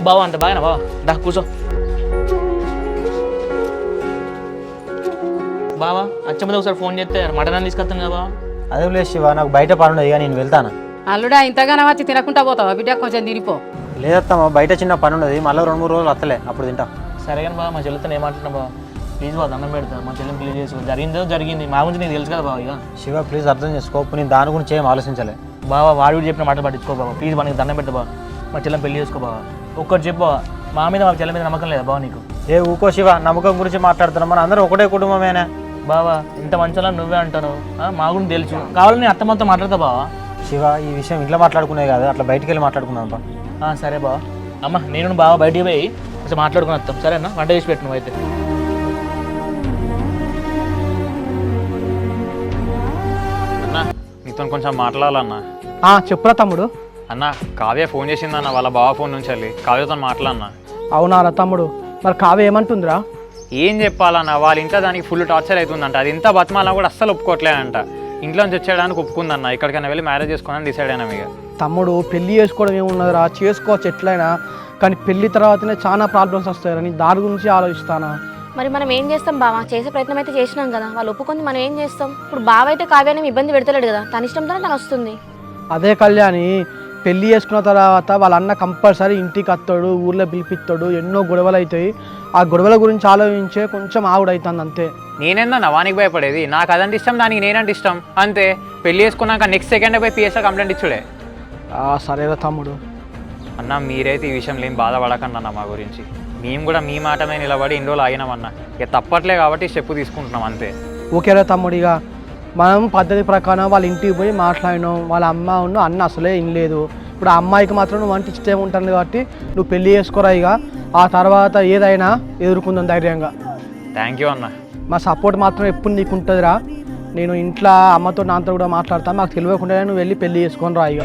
బావా అంత బాగానా బావా దా కూర్చో బావా అచ్చమ్మది ఒకసారి ఫోన్ చేస్తే మటన్ అని తీసుకొస్తాను కదా బావా. అదే లేదు శివ, నాకు బయట పని ఉన్నది ఇక నేను వెళ్తాను. అల్లుడా ఇంతగానో వచ్చి తినకుండా పోతావా బిడ్డ, కొంచెం తినిపో. లేదత్తమ్మా, బయట చిన్న పని ఉన్నది, మళ్ళీ 2-3 రోజులు వస్తలే, అప్పుడు తింటా. సరే కానీ బావ మా చెల్లితో ఏమంటున్నా బావ, ప్లీజ్ బావ దండం పెడతా, మా చెల్లిని ప్లీజ్ చేసుకో. జరిగిందో జరిగింది, మా గురించి నీకు తెలుసు కదా బావ. ఇక శివ ప్లీజ్ అర్థం చేసుకో, నేను దాని గురించి ఏం ఆలోచించలే. బావ వాడు చెప్పిన మాటలు పట్టించుకో బావ, ప్లీజ్ మనకి దండం పెట్టు బావ, మా చెల్లిని పెళ్లి చేసుకో బావ. ఒక్కటి చెప్పు బావ, మా మీద మా చెల్లి మీద నమ్మకం లేదా బావ నీకు? ఏ ఊకో శివ, నమ్మకం గురించి మాట్లాడుతున్నాం, మన అందరూ ఒకటే కుటుంబమేనా. బావా ఇంత మంచిగా నువ్వే అంటాను, మా గురించి తెలుసు, కావాలని నేను అత్తమ్మతో మాట్లాడతా బావా. శివ ఈ విషయం ఇంట్లో మాట్లాడుకునే కాదు, అట్లా బయటికి వెళ్ళి మాట్లాడుకుందాం బా. సరే బావ, అమ్మ నేను బావ బయటికి పోయి కొంచెం మాట్లాడుకుని వస్తాం సరేనా? వంట చేసి పెట్టు నువ్వు అయితే. అన్న నీతో కొంచెం మాట్లాడాలన్నా. చెప్పురా తమ్ముడు. అన్న కావ్య ఫోన్ చేసిందన్న, వాళ్ళ బావ ఫోన్ నుంచి వెళ్ళి కావ్యతో మాట్లాడన్నా. అవునారా తమ్ముడు, మరి కావ్య ఏమంటుందిరా? ఏం చెప్పాలన్న, వాళ్ళ ఇంట్లో దానికి ఫుల్ టార్చర్ అవుతుందంట, అది ఎంత బతిమాలా కూడా అస్సలు ఒప్పుకోవట్లేదంట. ఇంట్లో నుంచి వచ్చేయడానికి ఒప్పుకుందన్న, ఇక్కడికైనా వెళ్ళి మ్యారేజ్ చేసుకోవాలని డిసైడ్ అయినా. ఇక తమ్ముడు పెళ్లి చేసుకోవడం ఏమున్నదిరా, చేసుకోవచ్చు ఎట్లయినా, కానీ పెళ్లి తర్వాతనే చాలా ప్రాబ్లమ్స్ వస్తాయి. నీ దాని గురించి ఆలోచిస్తానా? మరి మనం ఏం చేస్తాం బావ, చేసే ప్రయత్నం అయితే చేసినాం కదా, వాళ్ళు ఒప్పుకుంది మనం ఏం చేస్తాం? ఇప్పుడు బావ అయితే కావ్యాన్ని ఇబ్బంది పెడతలేడు కదా, తన ఇష్టంతోనే తను వస్తుంది. అదే కళ్యాణి, పెళ్లి చేసుకున్న తర్వాత వాళ్ళ అన్న కంపల్సరీ ఇంటికి వస్తాడు, ఊర్లో పిలిపిస్తాడు, ఎన్నో గొడవలు అవుతాయి. ఆ గొడవల గురించి ఆలోచించే కొంచెం ఆవిడవుతుంది అంతే. నేనేందన్న వానికి భయపడేది, నాకు అదంటే ఇష్టం, దానికి నేనంటే ఇష్టం అంతే. పెళ్లి చేసుకున్నాక నెక్స్ట్ సెకండ్ పోయి పిఎస్ఆ కంప్లైంట్ ఇచ్చుడే. సరేరా తమ్ముడు. అన్న మీరైతే ఈ విషయంలో ఏం బాధపడకండి అన్న, మా గురించి మేము కూడా మీ మాట మీద నిలబడి ఇన్ని రోజులు ఆగినామన్న, ఇక తప్పట్లే కాబట్టి స్టెప్ తీసుకుంటున్నాం అంతే. ఓకేరా తమ్ముడు, ఇక మనం పద్ధతి ప్రకారం వాళ్ళ ఇంటికి పోయి మాట్లాడినాం, వాళ్ళ అన్న అసలే వినలేదు. ఇప్పుడు ఆ అమ్మాయికి మాత్రం నువ్వు వంట ఇష్టం ఉంటుంది కాబట్టి నువ్వు పెళ్లి చేసుకోరా, ఇక ఆ తర్వాత ఏదైనా ఎదుర్కొందాం ధైర్యంగా. థ్యాంక్ యూ అన్న. మా సపోర్ట్ మాత్రం ఎప్పుడు నీకు ఉంటుందిరా. నేను ఇంట్లో అమ్మతో నాన్నతో కూడా మాట్లాడతాను, మాకు తెలియకుండా నువ్వు వెళ్ళి పెళ్లి చేసుకొని రా ఇక.